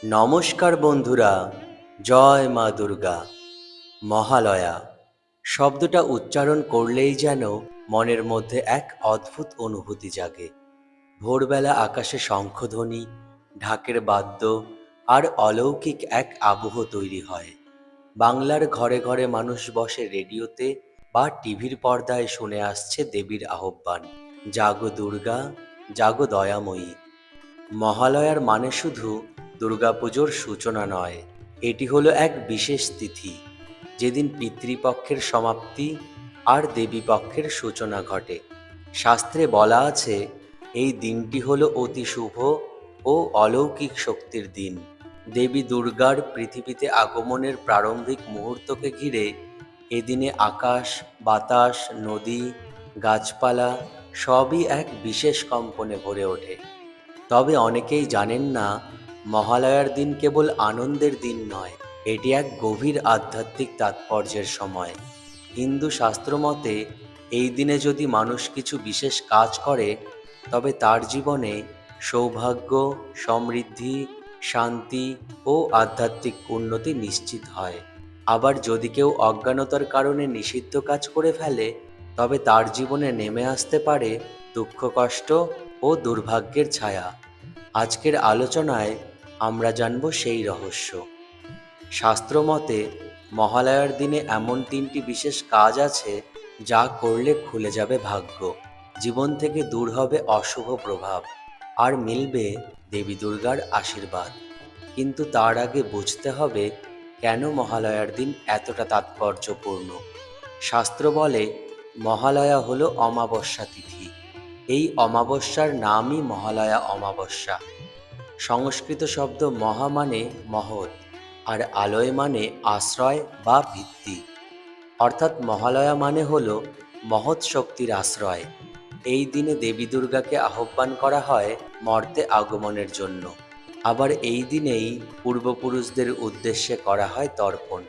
নমস্কার বন্ধুরা, জয় মা দুর্গা। মহালয়া শব্দটা উচ্চারণ করলেই যেন মনের মধ্যে এক অদ্ভুত অনুভূতি জাগে। ভোরবেলা আকাশে শঙ্খধ্বনি, ঢাকের বাদ্য আর অলৌকিক এক আবহ তৈরি হয়। বাংলার ঘরে ঘরে মানুষ বসে রেডিওতে বা টিভির পর্দায় শুনে আসছে দেবীর আহ্বান, জাগো দুর্গা, জাগো দয়াময়ী। মহালয়ার মানে শুধু দুর্গাপুজোর সূচনা নয়, এটি হলো এক বিশেষ তিথি যেদিন পিতৃপক্ষের সমাপ্তি আর দেবীপক্ষের সূচনা ঘটে। শাস্ত্রে বলা আছে, এই দিনটি হলো অতি শুভ ও অলৌকিক শক্তির দিন। দেবী দুর্গার পৃথিবীতে আগমনের প্রারম্ভিক মুহূর্তকে ঘিরে এদিনে আকাশ, বাতাস, নদী, গাছপালা সবই এক বিশেষ কম্পনে ভরে ওঠে। তবে অনেকেই জানেন না, মহালয়ার দিন কেবল আনন্দের দিন নয়, এটি এক গভীর আধ্যাত্মিক তাৎপর্যের সময়। হিন্দু শাস্ত্র মতে এই দিনে যদি মানুষ কিছু বিশেষ কাজ করে, তবে তার জীবনে সৌভাগ্য, সমৃদ্ধি, শান্তি ও আধ্যাত্মিক উন্নতি নিশ্চিত হয়। আবার যদি কেউ অজ্ঞানতার কারণে নিষিদ্ধ কাজ করে ফেলে, তবে তার জীবনে নেমে আসতে পারে দুঃখ, কষ্ট ও দুর্ভাগ্যের ছায়া। আজকের আলোচনায় আমরা জানব সেই রহস্য। শাস্ত্রমতে মহালয়ার দিনে এমন 3টি বিশেষ কাজ আছে যা করলে খুলে যাবে ভাগ্য, জীবন থেকে দূর হবে অশুভ প্রভাব আর মিলবে দেবী দুর্গার আশীর্বাদ। কিন্তু তার আগে বুঝতে হবে কেন মহালয়ার দিন এতটা তাৎপর্যপূর্ণ। শাস্ত্র বলে মহালয়া হলো অমাবস্যা তিথি। এই অমাবস্যার নামই মহালয়া অমাবস্যা। সংস্কৃত শব্দ মহা মানে মহৎ, আর আলয় মানে আশ্রয় বা ভিত্তি। অর্থাৎ মহালয়া মানে হলো মহৎ শক্তির আশ্রয়। এই দিনে দেবী দুর্গাকে আহ্বান করা হয় মর্তে আগমনের জন্য। আবার এই দিনেই পূর্বপুরুষদের উদ্দেশ্যে করা হয় তর্পণ।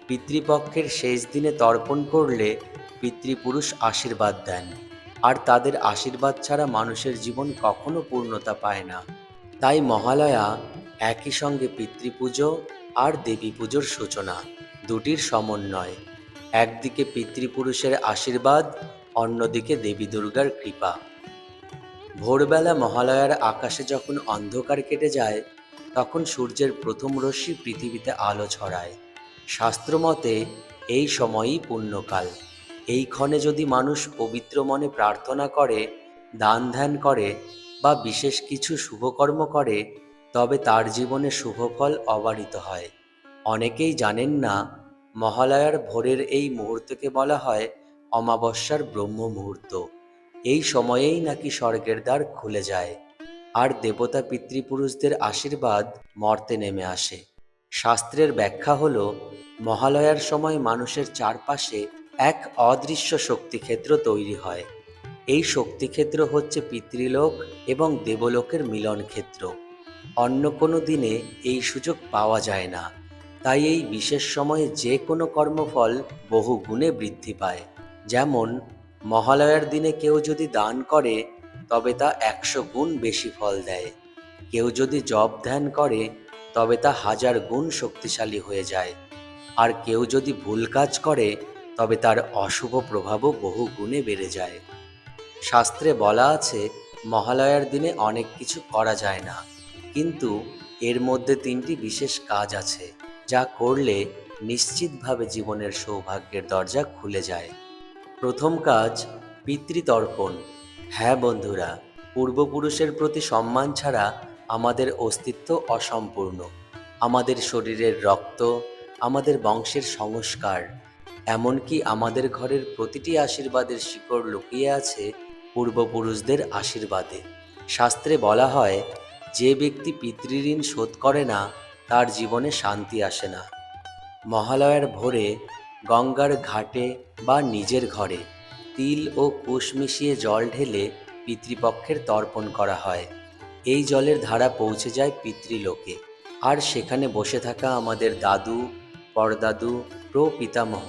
পিতৃপক্ষের শেষ দিনে তর্পণ করলে পিতৃপুরুষ আশীর্বাদ দেন, আর তাদের আশীর্বাদ ছাড়া মানুষের জীবন কখনো পূর্ণতা পায় না। তাই মহালয়া একই সঙ্গে পিতৃপুজো আর দেবী পুজোর সূচনা, দুটির সমন্বয়। একদিকে পিতৃপুরুষের আশীর্বাদ, অন্যদিকে দেবী দুর্গার কৃপা। ভোরবেলা মহালয়ার আকাশে যখন অন্ধকার কেটে যায়, তখন সূর্যের প্রথম রশ্মি পৃথিবীতে আলো ছড়ায়। শাস্ত্রমতে এই সময়ই পুণ্যকাল। এই ক্ষণে যদি মানুষ পবিত্র মনে প্রার্থনা করে, দান ধ্যান করে বা বিশেষ কিছু শুভকর্ম করে, তবে তার জীবনে শুভফল অবারিত হয়। অনেকেই জানেন না, মহালয়ার ভোরের এই মুহূর্তকে বলা হয় অমাবস্যার ব্রহ্ম মুহূর্ত। এই সময়েই নাকি স্বর্গের দ্বার খুলে যায় আর দেবতা পিতৃপুরুষদের আশীর্বাদ মর্তে নেমে আসে। শাস্ত্রের ব্যাখ্যা হল, মহালয়ার সময় মানুষের চারপাশে এক অদৃশ্য শক্তিক্ষেত্র তৈরি হয়। এই শক্তিক্ষেত্র হচ্ছে পিতৃলোক এবং দেবলোকের মিলন ক্ষেত্র। অন্য কোনো দিনে এই সুযোগ পাওয়া যায় না। তাই এই বিশেষ সময়ে যে কোনো কর্মফল বহু গুণে বৃদ্ধি পায়। যেমন মহালয়ার দিনে কেউ যদি দান করে, তবে তা 100 গুণ বেশি ফল দেয়। কেউ যদি জপ ধ্যান করে, তবে তা 1000 গুণ শক্তিশালী হয়ে যায়। আর কেউ যদি ভুল কাজ করে, তবে তার অশুভ প্রভাবও বহু গুণে বেড়ে যায়। শাস্ত্রে বলা আছে, মহালয়ার দিনে অনেক কিছু করা যায় না, কিন্তু এর মধ্যে 3টি বিশেষ কাজ আছে যা করলে নিশ্চিতভাবে জীবনের সৌভাগ্যের দরজা খুলে যায়। প্রথম কাজ, পিতৃতর্পণ। হ্যাঁ বন্ধুরা, পূর্বপুরুষের প্রতি সম্মান ছাড়া আমাদের অস্তিত্ব অসম্পূর্ণ। আমাদের শরীরের রক্ত, আমাদের বংশের সংস্কার, এমনকি আমাদের ঘরের প্রতিটি আশীর্বাদের শিকড় লুকিয়ে আছে পূর্বপুরুষদের আশীর্বাদে। শাস্ত্রে বলা হয়, যে ব্যক্তি পিতৃঋণ শোধ করে না, তার জীবনে শান্তি আসে না। মহালয়ার ভোরে গঙ্গার ঘাটে বা নিজের ঘরে তিল ও কুশ মিশিয়ে জল ঢেলে পিতৃপক্ষের তর্পণ করা হয়। এই জলের ধারা পৌঁছে যায় পিতৃলোকে, আর সেখানে বসে থাকা আমাদের দাদু, পরদাদু, প্রপিতামহ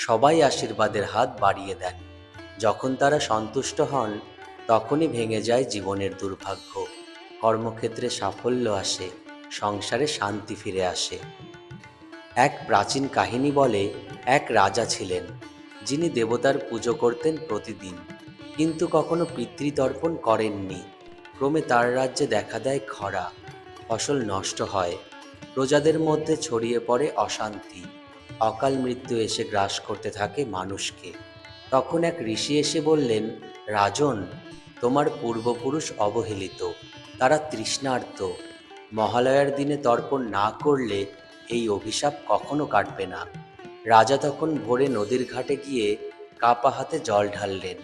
সবাই আশীর্বাদের হাত বাড়িয়ে দেন। যখন তারা সন্তুষ্ট হন, তখনই ভেঙে যায় জীবনের দুর্ভাগ্য, কর্মক্ষেত্রে সাফল্য আসে, সংসারে শান্তি ফিরে আসে। এক প্রাচীন কাহিনী বলে, এক রাজা ছিলেন যিনি দেবতার পুজো করতেন প্রতিদিন, কিন্তু কখনো পিতৃতর্পণ করেননি। ক্রমে তার রাজ্যে দেখা দেয় খরা, ফসল নষ্ট হয়, প্রজাদের মধ্যে ছড়িয়ে পড়ে অশান্তি, অকাল মৃত্যু এসে গ্রাস করতে থাকে মানুষকে। তখন এক ঋষি এসে বললেন, রাজন, তোমার পূর্বপুরুষ অবহেলিত, তারা তৃষ্ণার্ত, মহালয়ার দিনে তর্পণ না করলে এই অভিশাপ কখনো কাটবে না। রাজা তখন ভোরে নদীর ঘাটে গিয়ে কাপা হাতে জল ঢাললেন,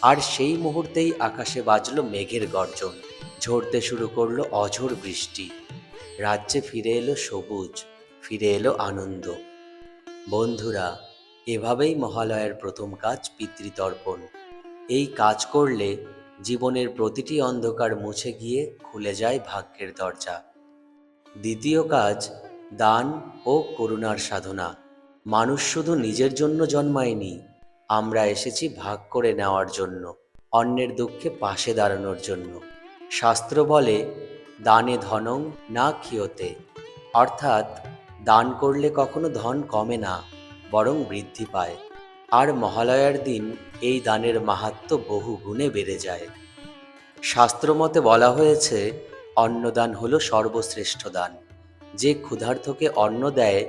আর সেই মুহূর্তেই আকাশে বাজল মেঘের গর্জন, ঝরতে শুরু করলো অঝোর বৃষ্টি। রাজ্যে ফিরে এলো সবুজ, ফিরে এলো আনন্দ। বন্ধুরা, এভাবেই মহালয়ার প্রথম কাজ পিতৃতর্পণ। এই কাজ করলে জীবনের প্রতিটি অন্ধকার মুছে গিয়ে খুলে যায় ভাগ্যের দরজা। দ্বিতীয় কাজ, দান ও করুণার সাধনা। মানুষ শুধু নিজের জন্য জন্মায়নি, আমরা এসেছি ভাগ করে নেওয়ার জন্য, অন্যের দুঃখে পাশে দাঁড়ানোর জন্য। শাস্ত্র বলে, দানে ধনং না ক্ষীয়তে, অর্থাৎ দান করলে কখনো ধন কমে না, বরং বৃদ্ধি পায়। আর মহালয়ার দিন এই দানের মাহাত্ম্য বহু গুণে বেড়ে যায়। শাস্ত্রমতে বলা হয়েছে, অন্নদান হলো সর্বশ্রেষ্ঠ দান। যে ক্ষুধার্তকে অন্ন দেয়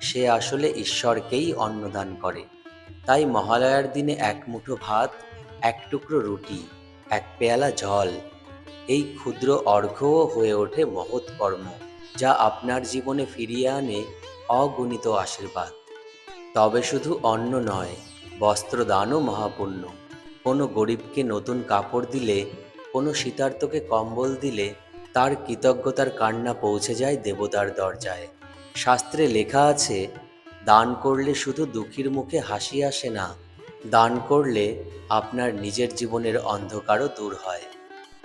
সে আসলে ঈশ্বরকেই অন্নদান করে। তাই মহালয়ার দিনে এক মুঠো ভাত, এক টুকরো রুটি, এক পেয়ালা জল, এই ক্ষুদ্র অর্ঘ্যও হয়ে ওঠে মহৎ কর্ম, যা আপনার জীবনে ফিরিয়ে আনে অগণিত আশীর্বাদ। তবে শুধু অন্ন নয়, বস্ত্রদানও মহাপুণ্য। কোনো গরিবকে নতুন কাপড় দিলে, কোনো শীতার্তকে কম্বল দিলে, তার কৃতজ্ঞতার কান্না পৌঁছে যায় দেবতার দরজায়। শাস্ত্রে লেখা আছে, দান করলে শুধু দুঃখীর মুখে হাসি আসে না, দান করলে আপনার নিজের জীবনের অন্ধকারও দূর হয়।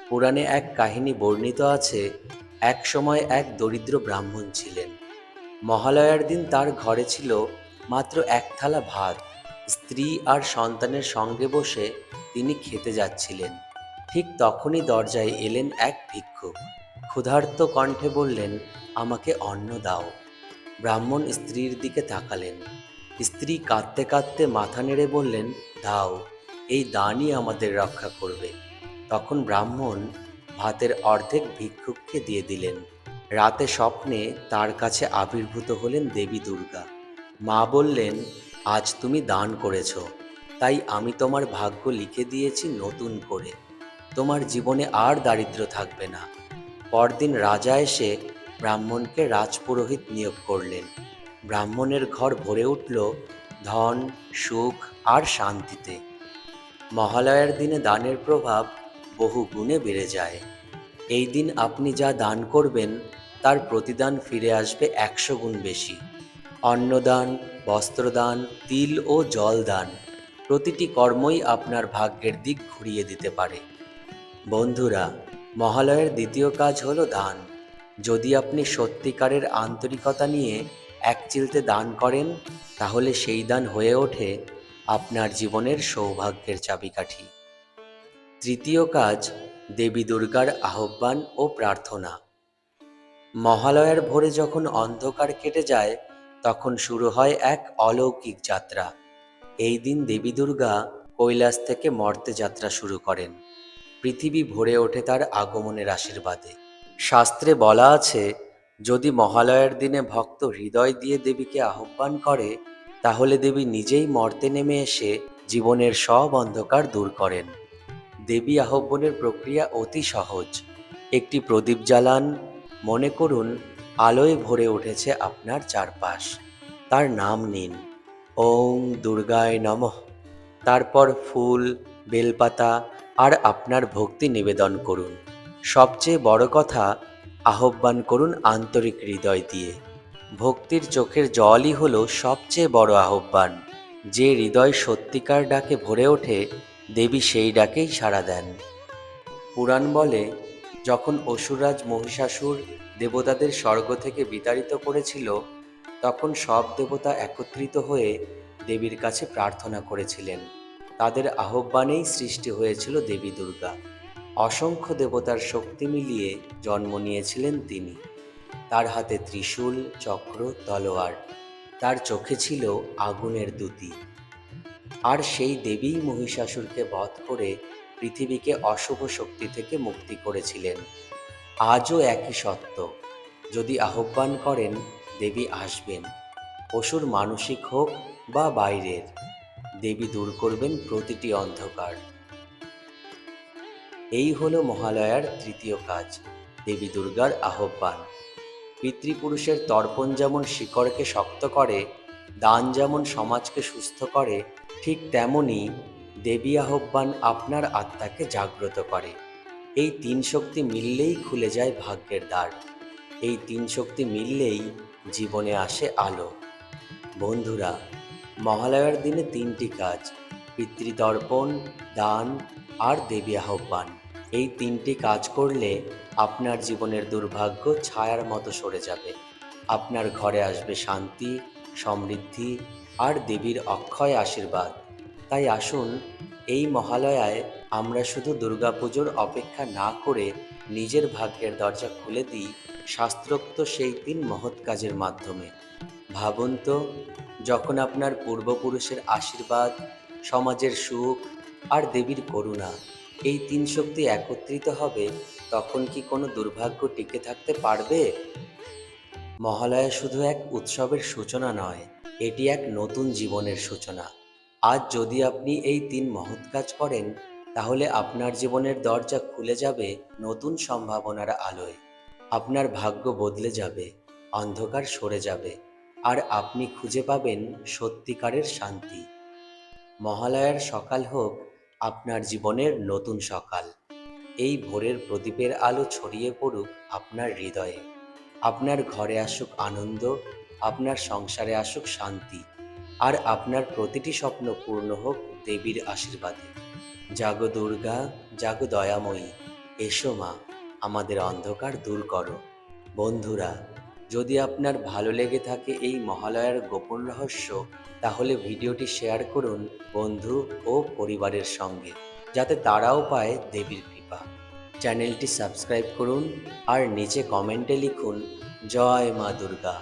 পুরাণে এক কাহিনী বর্ণিত আছে, এক সময় এক দরিদ্র ব্রাহ্মণ ছিলেন। মহালয়ার দিন তার ঘরে ছিল মাত্র এক থালা ভাত। স্ত্রী আর সন্তানের সঙ্গে বসে তিনি খেতে যাচ্ছিলেন। ঠিক তখনই দরজায় এলেন এক ভিক্ষুক। ক্ষুধার্ত কণ্ঠে বললেন, আমাকে অন্ন দাও। ব্রাহ্মণ স্ত্রীর দিকে তাকালেন। স্ত্রী কাঁদতে কাঁদতে মাথা নেড়ে বললেন, দাও, এই দানই আমাদের রক্ষা করবে। তখন ব্রাহ্মণ ভাতের অর্ধেক ভিক্ষুককে দিয়ে দিলেন। রাতে স্বপ্নে তার কাছে আবির্ভূত হলেন দেবী দুর্গা। মা বললেন, আজ তুমি দান করেছ, তাই আমি তোমার ভাগ্য লিখে দিয়েছি নতুন করে। তোমার জীবনে আর দারিদ্র্য থাকবে না। পরদিন রাজা এসে ব্রাহ্মণকে রাজপুরোহিত নিয়োগ করলেন। ব্রাহ্মণের ঘর ভরে উঠল ধন, সুখ আর শান্তিতে। মহালয়ার দিনে দানের প্রভাব বহু গুণে বেড়ে যায়। এই দিন আপনি যা দান করবেন তার প্রতিদান ফিরে আসবে 100 গুণ বেশি। অন্নদান, বস্ত্রদান, তিল ও জল দান, প্রতিটি কর্মই আপনার ভাগ্যের দিক ঘুরিয়ে দিতে পারে। বন্ধুরা, মহালয়ার দ্বিতীয় কাজ হলো দান। যদি আপনি সত্যিকারের আন্তরিকতা নিয়ে এক চিলতে দান করেন, তাহলে সেই দান হয়ে ওঠে আপনার জীবনের সৌভাগ্যের চাবিকাঠি। তৃতীয় কাজ, দেবী দুর্গার আহ্বান ও প্রার্থনা। মহালয়ার ভোরে যখন অন্ধকার কেটে যায়, তখন শুরু হয় এক অলৌকিক যাত্রা। এই দিন দেবী দুর্গা কৈলাস থেকে মর্তে যাত্রা শুরু করেন। পৃথিবী ভরে ওঠে তার আগমনের আশীর্বাদে। শাস্ত্রে বলা আছে, যদি মহালয়ার দিনে ভক্ত হৃদয় দিয়ে দেবীকে আহ্বান করে, তাহলে দেবী নিজেই মর্তে নেমে এসে জীবনের সব অন্ধকার দূর করেন। দেবী আহ্বানের প্রক্রিয়া অতি সহজ। একটি প্রদীপ জ্বালান, মনে করুন আলোয় ভরে উঠেছে আপনার চারপাশ। তার নাম নিন, ওং দুর্গায় নমঃ। তারপর ফুল, বেলপাতা আর আপনার ভক্তি নিবেদন করুন। সবচেয়ে বড় কথা, আহ্বান করুন আন্তরিক হৃদয় দিয়ে। ভক্তির চোখের জলই হলো সবচেয়ে বড় আহ্বান। যে হৃদয় সত্যিকার ডাকে ভরে ওঠে, দেবী সেই ডাকেই সাড়া দেন। পুরাণ বলে, যখন অসুররাজ মহিষাসুর দেবতাদের স্বর্গ থেকে বিতাড়িত করেছিল, তখন সব দেবতা একত্রিত হয়ে দেবীর কাছে প্রার্থনা করেছিলেন। তাদের আহ্বানেই সৃষ্টি হয়েছিল দেবী দুর্গা। অসংখ্য দেবতার শক্তি মিলিয়ে জন্ম নিয়েছিলেন তিনি। তার হাতে ত্রিশূল, চক্র, তলোয়ার। তার চোখে ছিল আগুনের দ্যুতি। আর সেই দেবীই মহিষাসুরকে বধ করে পৃথিবীকে অশুভ শক্তি থেকে মুক্তি করেছিলেন। আজও একই সত্য, যদি আহ্বান করেন দেবী আসবেন। অসুর মানসিক হোক বা বাইরের, দেবী দূর করবেন প্রতিটি অন্ধকার। এই হলো মহালয়ার তৃতীয় কাজ, দেবী দুর্গার আহ্বান। পিতৃপুরুষের তর্পণ যেমন শিকড়কে শক্ত করে, দান যেমন সমাজকে সুস্থ করে, ঠিক তেমনি দেবী আহ্বান আপনার আত্মাকে জাগ্রত করে। এই তিন শক্তি মিললেই খুলে যায় ভাগ্যের দ্বার। এই তিন শক্তি মিললেই জীবনে আসে আলো। বন্ধুরা, মহালয়ার দিনে তিনটি কাজ, পিতৃতর্পণ, দান আর দেবী আহ্বান। এই তিনটি কাজ করলে আপনার জীবনের দুর্ভাগ্য ছায়ার মতো সরে যাবে। আপনার ঘরে আসবে শান্তি, সমৃদ্ধি আর দেবীর অক্ষয় আশীর্বাদ। তাই আসুন, এই মহালয়ায় আমরা শুধু দুর্গাপুজোর অপেক্ষা না করে নিজের ভাগ্যের দরজা খুলে দিই শাস্ত্রোক্ত সেই তিন মহৎ কাজের মাধ্যমে। ভাবুন তো, যখন আপনার পূর্বপুরুষের আশীর্বাদ, সমাজের সুখ আর দেবীর করুণা, এই তিন শক্তি একত্রিত হবে, তখন কি কোনো দুর্ভাগ্য টিকে থাকতে পারবে? মহালয়া শুধু এক উৎসবের সূচনা নয়, এটি এক নতুন জীবনের সূচনা। আজ যদি আপনি এই তিন মহৎ কাজ করেন, তাহলে আপনার জীবনের দরজা খুলে যাবে নতুন সম্ভাবনার আলোয়। আপনার ভাগ্য বদলে যাবে, অন্ধকার সরে যাবে, আর আপনি খুঁজে পাবেন সত্যিকারের শান্তি। মহালয়ার সকাল হোক আপনার জীবনের নতুন সকাল। এই ভোরের প্রদীপের আলো ছড়িয়ে পড়ুক আপনার হৃদয়ে। আপনার ঘরে আসুক আনন্দ, আপনার সংসারে আসুক শান্তি, আর আপনার প্রতিটি স্বপ্ন পূর্ণ হোক দেবীর আশীর্বাদে। জাগো দুর্গা, জাগো দয়াময়ী, এসো মা, আমাদের অন্ধকার দূর করো। বন্ধুরা, যদি আপনার ভালো লেগে থাকে এই মহালয়ার গোপন রহস্য, তাহলে ভিডিওটি শেয়ার করুন বন্ধু ও পরিবারের সঙ্গে, যাতে তারাও পায় দেবীর কৃপা। চ্যানেলটি সাবস্ক্রাইব করুন আর নিচে কমেন্টে লিখুন জয় মা দুর্গা।